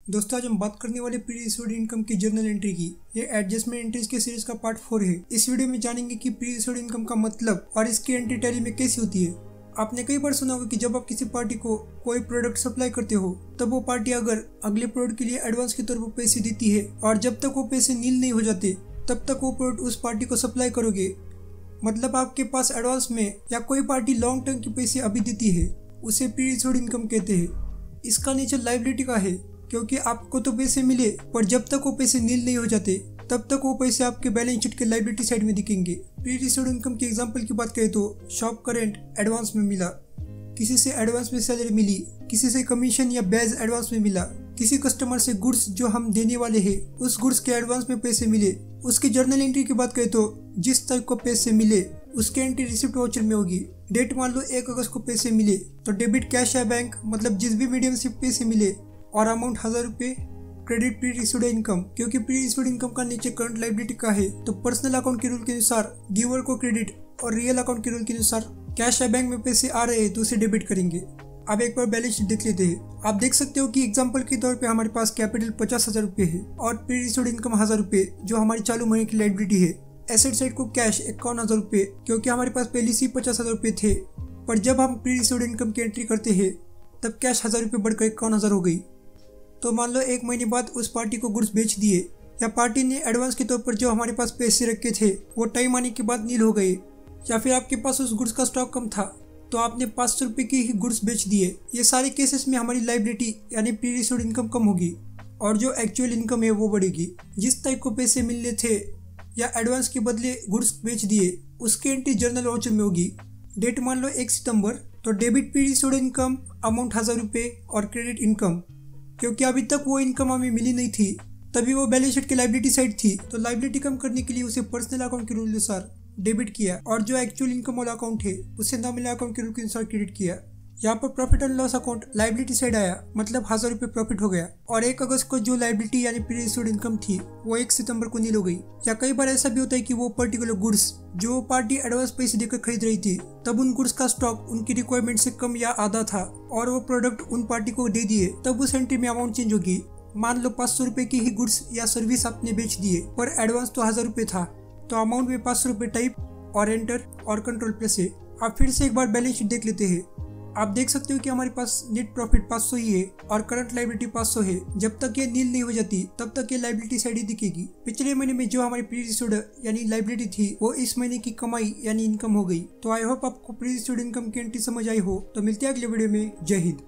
दोस्तों आज हम बात करने वाले प्री रिसीव्ड इनकम की जर्नल एंट्री की। ये एडजस्टमेंट एंट्रीज के सीरीज का पार्ट 4 है। इस वीडियो में जानेंगे कि प्री रिसीव्ड इनकम का मतलब और इसकी एंट्री टैली में कैसी होती है। आपने कई बार सुना होगा कि जब आप किसी पार्टी को कोई प्रोडक्ट सप्लाई करते हो तब वो पार्टी अगर अगले प्रोडक्ट के लिए एडवांस के तौर पर पैसे देती है और जब तक वो पैसे नील नहीं हो जाते तब तक वो प्रोडक्ट उस पार्टी को सप्लाई करोगे। मतलब आपके पास एडवांस में या कोई पार्टी लॉन्ग टर्म के पैसे अभी देती है, उसे प्री रिसीव्ड इनकम कहते हैं। इसका नेचर लायबिलिटी का है क्योंकि आपको तो पैसे मिले पर जब तक वो पैसे नील नहीं हो जाते तब तक वो पैसे आपके बैलेंस शीट के लायबिलिटी साइड में दिखेंगे। प्री रिसीव्ड इनकम के एग्जांपल की बात करें तो शॉप का रेंट एडवांस में मिला, किसी से एडवांस में सैलरी मिली, किसी से कमीशन या बैज एडवांस में मिला, किसी कस्टमर से गुड्स जो हम देने वाले हैं उस गुड्स के एडवांस में पैसे मिले। उसकी जर्नल एंट्री की बात करें तो जिस तारीख को पैसे मिले उसकी एंट्री रिसिप्ट वाउचर में होगी। डेट मान लो 1 अगस्त को पैसे मिले तो डेबिट कैश या बैंक मतलब जिस भी मीडियम से पैसे मिले और अमाउंट 1000 रुपये। क्रेडिट प्री रिसीव्ड इनकम, क्योंकि प्री रिसीव्ड इनकम का नेचर करंट लायबिलिटी का है तो पर्सनल अकाउंट के रूल के अनुसार गिवर को क्रेडिट और रियल अकाउंट के रूल के अनुसार कैश या बैंक में पैसे आ रहे हैं तो उसे डेबिट करेंगे। अब एक बार बैलेंस शीट देख लेते हैं। आप देख सकते हो कि एग्जांपल के तौर पे हमारे पास कैपिटल 50,000 रुपये है और प्री रिसीव्ड इनकम 1000 रुपये जो हमारी चालू महीने की लायबिलिटी है। एसेट साइड को कैश 51,000 रुपये क्योंकि हमारे पास पहले से 50,000 रुपये थे, पर जब हम प्री रिसीव्ड इनकम की एंट्री करते हैं तब कैश 1000 रुपये बढ़कर 51,000 हो गई। तो मान लो 1 महीने बाद उस पार्टी को गुड्स बेच दिए या पार्टी ने एडवांस के तौर पर जो हमारे पास पैसे रखे थे वो टाइम आने के बाद नील हो गए, या फिर आपके पास उस गुड्स का स्टॉक कम था तो आपने 500 रुपये की ही गुड्स बेच दिए। ये सारे केसेस में हमारी लायबिलिटी यानी प्री रिसीव्ड इनकम कम होगी और जो एक्चुअल इनकम है वो बढ़ेगी। जिस तारीख को पैसे मिलने थे या एडवांस के बदले गुड्स बेच दिए उसकी एंट्री जर्नल वाउचर में होगी। डेट मान लो 1 सितंबर तो debit pre received income amount 1000 रुपये और क्रेडिट इनकम, क्योंकि अभी तक वो इनकम हमें मिली नहीं थी तभी वो बैलेंस शीट की लायबिलिटी साइड थी तो लायबिलिटी कम करने के लिए उसे पर्सनल अकाउंट के रूल अनुसार डेबिट किया और जो एक्चुअल इनकम वाला अकाउंट है उसे नॉमिनल अकाउंट के रूल के अनुसार क्रेडिट किया। यहाँ पर profit and loss account liability side आया मतलब 1000 रुपये प्रॉफिट हो गया और 1 अगस्त को जो लायबिलिटी यानी प्री रिसीव्ड इनकम थी वो 1 सितंबर को नील हो गई। या कई बार ऐसा भी होता है कि वो पर्टिकुलर गुड्स जो पार्टी एडवांस पैसे देकर खरीद रही थी तब उन गुड्स का स्टॉक उनकी रिक्वायरमेंट से कम या आधा था और वो प्रोडक्ट उन पार्टी को दे दिए, तब उस एंट्री में अमाउंट चेंज होगी। मान लो 500 रुपये की ही गुड्स या सर्विस आपने बेच दिए पर एडवांस तो 1000 रुपये था तो अमाउंट में 500 रुपये टाइप और एंटर और कंट्रोल प्लस है। आप फिर से एक बार बैलेंस शीट देख लेते हैं। आप देख सकते हो कि हमारे पास नेट प्रॉफिट 500 ही है और करंट लायबिलिटी 500 है। जब तक ये नील नहीं हो जाती तब तक ये लायबिलिटी साइड ही दिखेगी। पिछले महीने में जो हमारी प्री रिसीव्ड यानी लायबिलिटी थी वो इस महीने की कमाई यानी इनकम हो गई। तो आई होप आपको प्री रिसीव्ड इनकम की एंट्री समझ आई हो। तो मिलते हैं अगले वीडियो में। जय हिंद।